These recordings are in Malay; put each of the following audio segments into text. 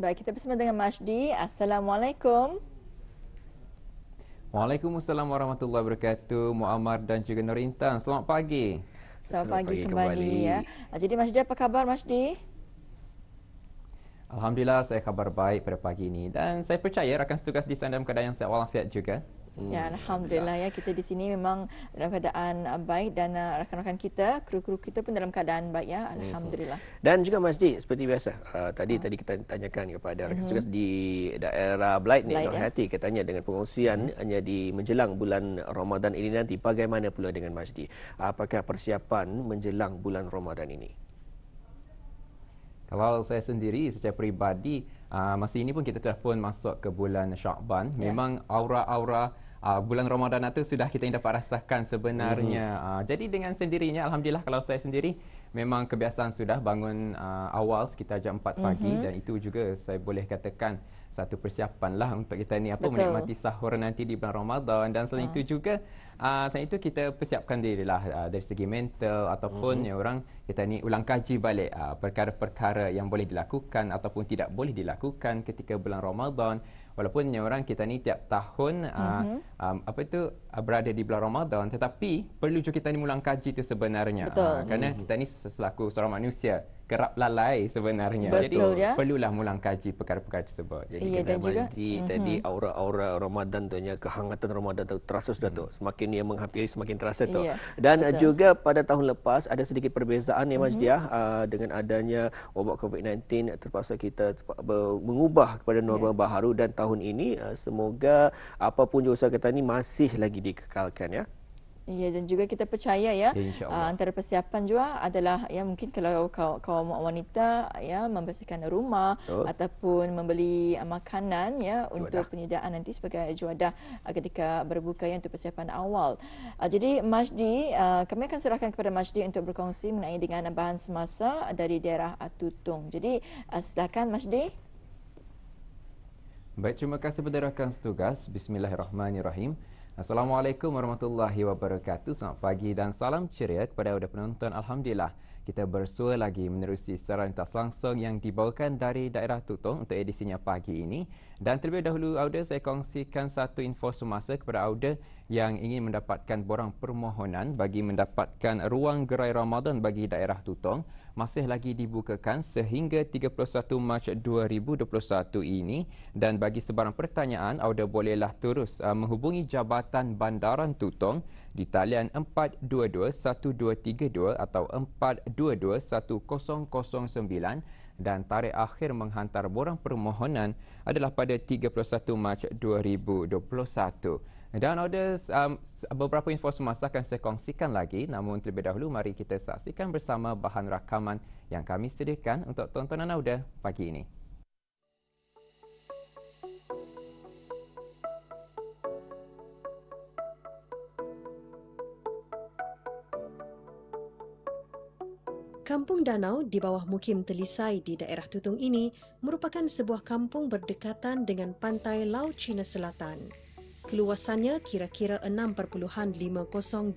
Baik, kita bersama dengan Masdi. Assalamualaikum. Waalaikumsalam warahmatullahi wabarakatuh. Muammar dan juga Nur Intan. Selamat pagi. Selamat pagi kembali ya. Jadi Masdi, apa khabar Masdi? Alhamdulillah saya khabar baik pada pagi ini dan saya percaya rakan setugas di sana dalam keadaan yang sihat walafiat juga. Ya, Alhamdulillah ya, kita di sini memang dalam keadaan baik dan rakan-rakan kita, kru-kru kita pun dalam keadaan baik ya. Alhamdulillah. Dan juga Masdi, seperti biasa, tadi kita tanyakan kepada rakan setugas di daerah Blight ni, Nur Hati, katanya dengan pengungsian hanya di menjelang bulan Ramadan ini nanti, bagaimana pula dengan Masdi? Apakah persiapan menjelang bulan Ramadan ini? Kalau saya sendiri secara peribadi, masa ini pun kita telah pun masuk ke bulan Syakban. Memang aura-aura bulan Ramadan itu sudah kita dapat rasakan sebenarnya. Jadi dengan sendirinya, Alhamdulillah kalau saya sendiri, memang kebiasaan sudah bangun awal sekitar jam 4 pagi dan itu juga saya boleh katakan satu persiapan lah untuk kita ni menikmati sahur nanti di bulan Ramadan. Dan selain itu juga selain itu kita persiapkan dirilah dari segi mental ataupun orang kita ni ulang kaji balik perkara-perkara yang boleh dilakukan ataupun tidak boleh dilakukan ketika bulan Ramadan. Walaupun orang kita ni tiap tahun berada di bulan Ramadan, tetapi perlu juga kita ni ulang kaji itu sebenarnya. Kerana kita ni selaku seorang manusia kerap lalai sebenarnya. Jadi perlulah ulang kaji perkara-perkara tersebut. Jadi kita Masdi tadi aura-aura Ramadan tu, kehangatan Ramadan tu terasa sudah tu. Semakin ia menghampiri semakin terasa tu. Dan juga pada tahun lepas ada sedikit perbezaan ya Masdi dengan adanya wabak COVID-19, terpaksa kita mengubah kepada norma baharu, dan tahun ini semoga apapun juga usaha kita ni masih lagi dikekalkan ya. Ya, dan juga kita percaya ya, antara persiapan juga adalah ya mungkin kalau kaum wanita ya membersihkan rumah ataupun membeli makanan ya untuk penyediaan nanti sebagai juadah ketika berbuka ya, untuk persiapan awal. Jadi Masdi, kami akan serahkan kepada Masdi untuk berkongsi mengenai dengan bahan semasa dari daerah Tutung. Jadi silakan Masdi. Baik, terima kasih kepada rakan setugas. Bismillahirrahmanirrahim. Assalamualaikum warahmatullahi wabarakatuh. Selamat pagi dan salam ceria kepada penonton. Alhamdulillah, kita bersua lagi menerusi siaran tas langsung yang dibawakan dari daerah Tutung untuk edisinya pagi ini. Dan terlebih dahulu, Auda, saya kongsikan satu info semasa kepada Auda yang ingin mendapatkan borang permohonan bagi mendapatkan ruang gerai Ramadan bagi daerah Tutung. Masih lagi dibukakan sehingga 31 Mac 2021 ini, dan bagi sebarang pertanyaan Auda bolehlah terus menghubungi Jabatan Bandaran Tutung di talian 422-1232 atau 422-1009, dan tarikh akhir menghantar borang permohonan adalah pada 31 Mac 2021. Dan ada beberapa info semasa akan saya kongsikan lagi, namun terlebih dahulu mari kita saksikan bersama bahan rakaman yang kami sediakan untuk tontonan Auda pagi ini. Kampung Danau di bawah Mukim Telisai di daerah Tutung ini merupakan sebuah kampung berdekatan dengan pantai Laut Cina Selatan. Keluasannya kira-kira 6.5023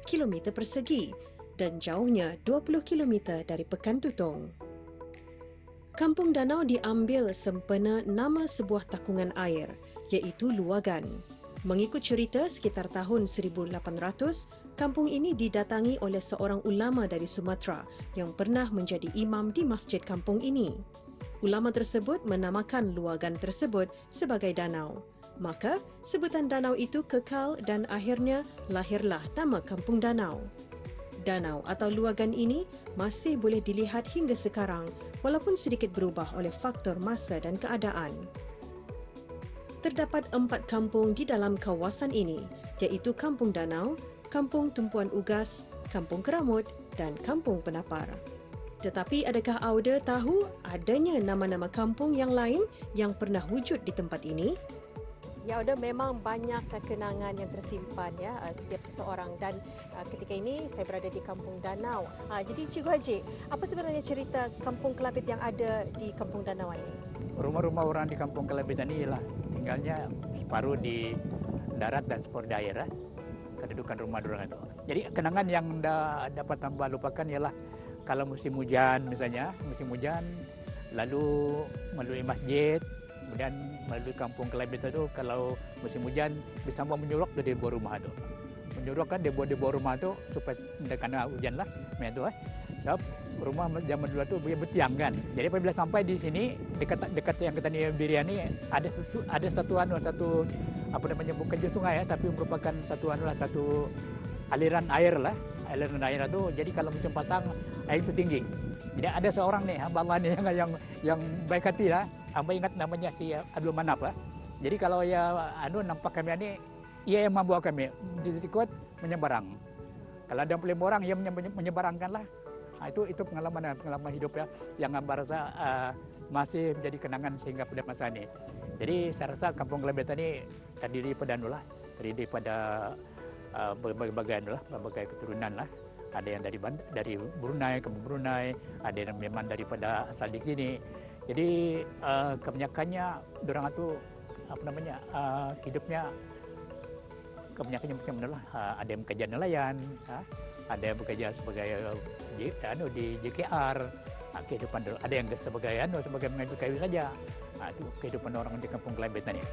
km persegi dan jauhnya 20 km dari Pekan Tutung. Kampung Danau diambil sempena nama sebuah takungan air, iaitu Luagan. Mengikut cerita, sekitar tahun 1800, kampung ini didatangi oleh seorang ulama dari Sumatera yang pernah menjadi imam di masjid kampung ini. Ulama tersebut menamakan luagan tersebut sebagai danau. Maka, sebutan danau itu kekal dan akhirnya lahirlah nama Kampung Danau. Danau atau luagan ini masih boleh dilihat hingga sekarang walaupun sedikit berubah oleh faktor masa dan keadaan. Terdapat 4 kampung di dalam kawasan ini, iaitu Kampung Danau, Kampung Tumpuan Ugas, Kampung Keramut dan Kampung Penapar. Tetapi adakah Auda tahu adanya nama-nama kampung yang lain yang pernah wujud di tempat ini? Ya, Auda, memang banyak kenangan yang tersimpan ya setiap seseorang, dan ketika ini saya berada di Kampung Danau. Jadi Cikgu Haji, apa sebenarnya cerita Kampung Kelabit yang ada di Kampung Danau ini? Rumah-rumah orang di Kampung Kelabit ini ialah tinggalnya separuh di darat dan separuh di air. Kedudukan rumah orang itu. Jadi kenangan yang dapat tambah lupakan ialah kalau musim hujan misalnya, musim hujan lalu melalui masjid, kemudian melalui kampung Kelabit itu kalau musim hujan bisa menyurok dari bawah rumah itu. Menyurok kan di bawah rumah itu supaya tidak kena hujan lah, itu sebab rumah zaman dulu itu bertiang kan. Jadi apabila sampai di sini dekat yang kita Biriani ada satu apa namanya, bukan sungai ya, tapi merupakan satu aliran air lah. Aliran air itu jadi kalau musim pasang air itu tinggi. Jadi ada seorang nih hamba Allah nih yang baik hati lah. Hamba ingat namanya si Abdul Manap lah. Jadi kalau ya nampak kami ini, ia yang membawa kami ikut menyeberang. Kalau ada 45 orang, ia menyeberangkan lah. Nah, itu pengalaman hidup ya yang hamba rasa masih menjadi kenangan sehingga pada masa ini. Jadi saya rasa Kampung Kelabit ini terdiri pada berbagai keturunan lah. Ada yang dari Brunei, Kampung Brunei, ada yang memang daripada asal di sini. Jadi kebanyakannya dorang itu apa namanya, hidupnya kebanyakannya macam mana lah. Ada yang bekerja nelayan, ada yang bekerja sebagai di JKR, kehidupan ada yang sebagai mengambil kayu saja. Itu kehidupan orang di Kampung Kelabit ini.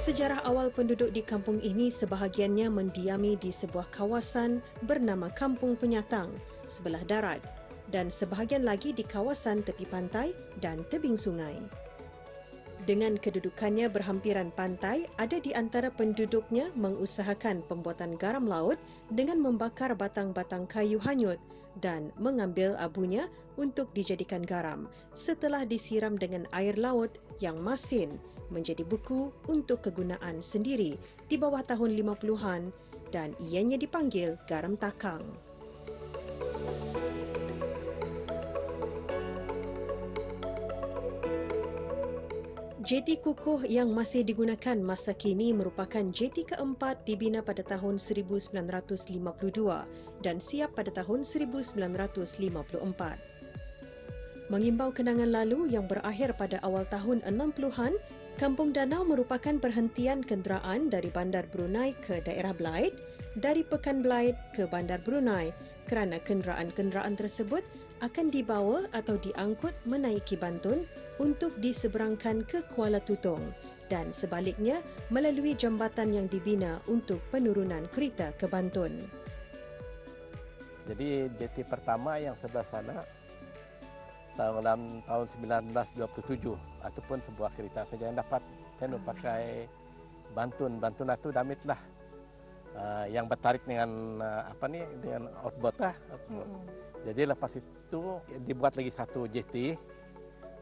Sejarah awal penduduk di kampung ini sebahagiannya mendiami di sebuah kawasan bernama Kampung Penyatang sebelah darat dan sebahagian lagi di kawasan tepi pantai dan tebing sungai. Dengan kedudukannya berhampiran pantai, ada di antara penduduknya mengusahakan pembuatan garam laut dengan membakar batang-batang kayu hanyut dan mengambil abunya untuk dijadikan garam setelah disiram dengan air laut yang masin menjadi buku untuk kegunaan sendiri di bawah tahun 50-an dan ianya dipanggil garam takang. Jeti kukuh yang masih digunakan masa kini merupakan jeti keempat dibina pada tahun 1952 dan siap pada tahun 1954. Mengimbau kenangan lalu yang berakhir pada awal tahun 60-an, Kampung Danau merupakan perhentian kenderaan dari Bandar Brunei ke daerah Blaid, dari Pekan Blaid ke Bandar Brunei kerana kenderaan-kenderaan tersebut akan dibawa atau diangkut menaiki Bantun untuk diseberangkan ke Kuala Tutong dan sebaliknya melalui jambatan yang dibina untuk penurunan kereta ke Bantun. Jadi jeti pertama yang sebelah sana tahun 1927 ataupun sebuah kereta saja yang dapat pakai Bantun itu damit lah yang bertarik dengan dengan outboard lah. Jadi lepas itu dibuat lagi satu jeti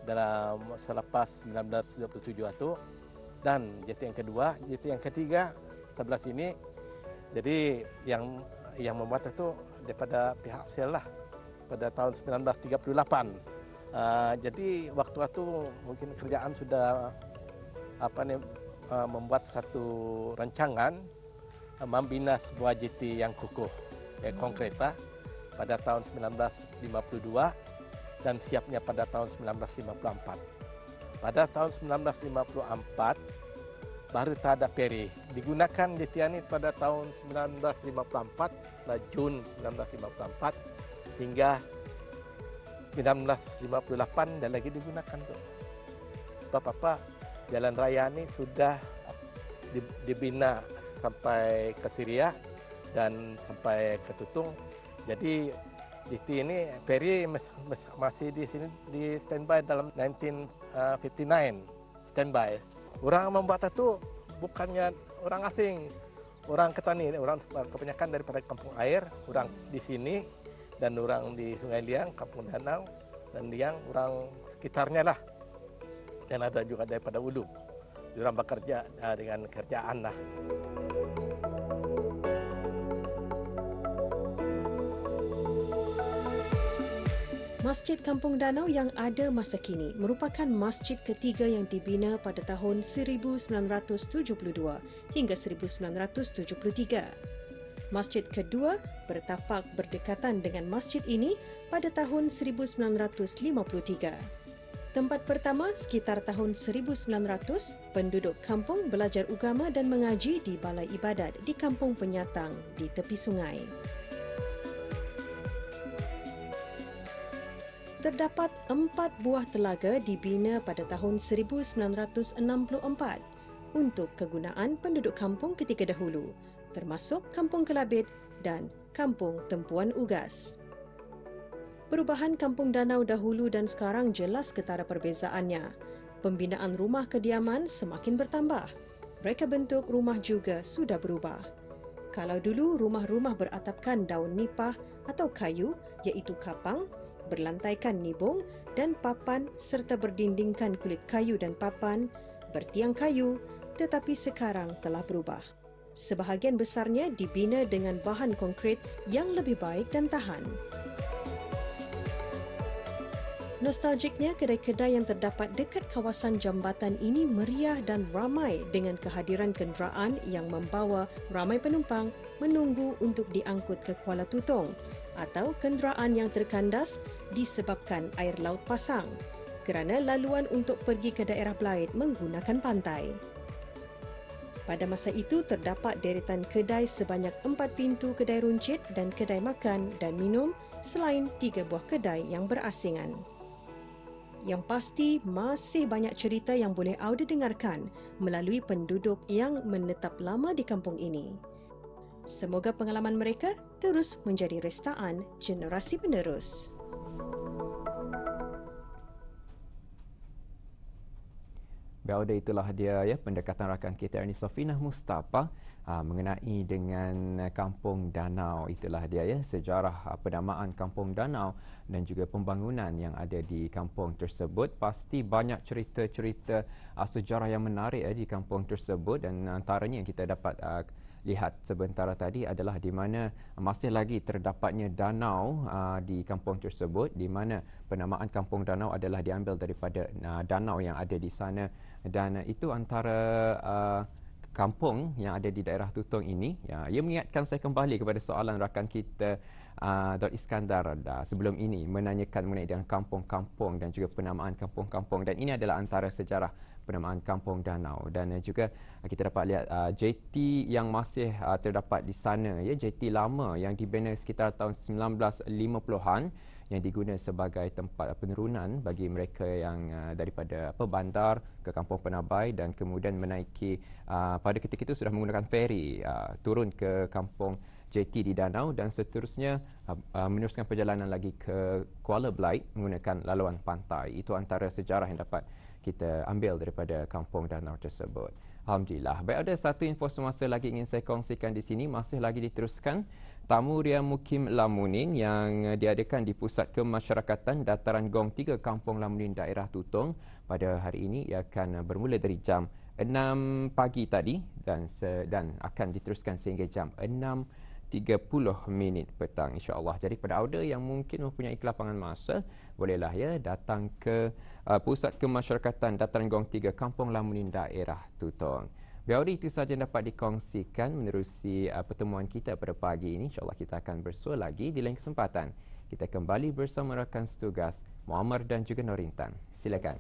dalam selepas 1927 itu dan jeti yang kedua, jeti yang ketiga sebelah sini. Jadi yang membuat itu daripada pihak Shell lah pada tahun 1938. Jadi waktu itu mungkin kerjaan sudah membuat satu rancangan membina sebuah jeti yang kukuh konkret pada tahun 1952 dan siapnya pada tahun 1954. Pada tahun 1954 baru tak ada peri. Digunakan jeti ini pada tahun 1954, Jun 1954 hingga 1958 dan lagi digunakan tuh. Sebab jalan raya ini sudah dibina sampai ke Syria dan sampai ke Tutung. Jadi jeti ini peri masih di sini di standby dalam 1959 standby. Orang membuat itu bukannya orang asing, orang Ketani, orang kebanyakan daripada kampung air, orang di sini dan orang di Sungai Liang, Kampung Danau dan Liang, orang sekitarnya lah. Dan ada juga daripada Ulu. Orang bekerja dengan kerjaan lah. Masjid Kampung Danau yang ada masa kini merupakan masjid ketiga yang dibina pada tahun 1972 hingga 1973. Masjid kedua bertapak berdekatan dengan masjid ini pada tahun 1953. Tempat pertama, sekitar tahun 1900, penduduk kampung belajar agama dan mengaji di balai ibadat di Kampung Penyatang di tepi sungai. Terdapat 4 buah telaga dibina pada tahun 1964 untuk kegunaan penduduk kampung ketika dahulu, termasuk Kampung Kelabit dan Kampung Tempuan Ugas. Perubahan Kampung Danau dahulu dan sekarang jelas ketara perbezaannya. Pembinaan rumah kediaman semakin bertambah. Reka bentuk rumah juga sudah berubah. Kalau dulu rumah-rumah beratapkan daun nipah atau kayu, iaitu kapang, berlantaikan nibung dan papan serta berdindingkan kulit kayu dan papan, bertiang kayu, tetapi sekarang telah berubah. Sebahagian besarnya dibina dengan bahan konkrit yang lebih baik dan tahan. Nostalgiknya, kedai-kedai yang terdapat dekat kawasan jambatan ini meriah dan ramai dengan kehadiran kenderaan yang membawa ramai penumpang menunggu untuk diangkut ke Kuala Tutong atau kenderaan yang terkandas disebabkan air laut pasang kerana laluan untuk pergi ke daerah Blaid menggunakan pantai. Pada masa itu, terdapat deretan kedai sebanyak 4 pintu kedai runcit dan kedai makan dan minum selain 3 buah kedai yang berasingan. Yang pasti, masih banyak cerita yang boleh Auda dengarkan melalui penduduk yang menetap lama di kampung ini. Semoga pengalaman mereka terus menjadi restaan generasi penerus. Berada itulah dia ya pendekatan rakan kita Ernie Sofinah Mustafa mengenai dengan Kampung Danau. Itulah dia ya sejarah penamaan Kampung Danau dan juga pembangunan yang ada di kampung tersebut. Pasti banyak cerita-cerita sejarah yang menarik di kampung tersebut dan antaranya yang kita dapat lihat sebentar tadi adalah di mana masih lagi terdapatnya danau di kampung tersebut, di mana penamaan Kampung Danau adalah diambil daripada danau yang ada di sana, dan itu antara kampung yang ada di daerah Tutong ini. Ia mengingatkan saya kembali kepada soalan rakan kita Dr. Iskandar sebelum ini menanyakan mengenai dengan kampung-kampung dan juga penamaan kampung-kampung, dan ini adalah antara sejarah penamaan Kampung Danau. Dan juga kita dapat lihat JT yang masih terdapat di sana, ya, JT lama yang dibina sekitar tahun 1950-an yang digunakan sebagai tempat penurunan bagi mereka yang daripada bandar ke Kampung Penabai dan kemudian menaiki pada ketika itu sudah menggunakan feri turun ke Kampung JT di Danau dan seterusnya meneruskan perjalanan lagi ke Kuala Blaid menggunakan laluan pantai. Itu antara sejarah yang dapat kita ambil daripada Kampung Danau tersebut. Alhamdulillah. Baik, ada satu info semasa lagi ingin saya kongsikan di sini. Masih lagi diteruskan Tamu Ria Mukim Lamunin yang diadakan di Pusat Kemasyarakatan Dataran Gong 3 Kampung Lamunin daerah Tutong pada hari ini. Ia akan bermula dari jam 6 pagi tadi dan akan diteruskan sehingga jam 6.30 petang, insya-Allah. Jadi pada Auda yang mungkin mempunyai kelapangan masa, bolehlah ya datang ke Pusat Kemasyarakatan Dataran Gong 3 Kampung Lamunin daerah Tutong. Biar itu sahaja dapat dikongsikan menerusi pertemuan kita pada pagi ini. InsyaAllah kita akan bersua lagi di lain kesempatan. Kita kembali bersama rakan setugas Muammar dan juga Norintan. Silakan.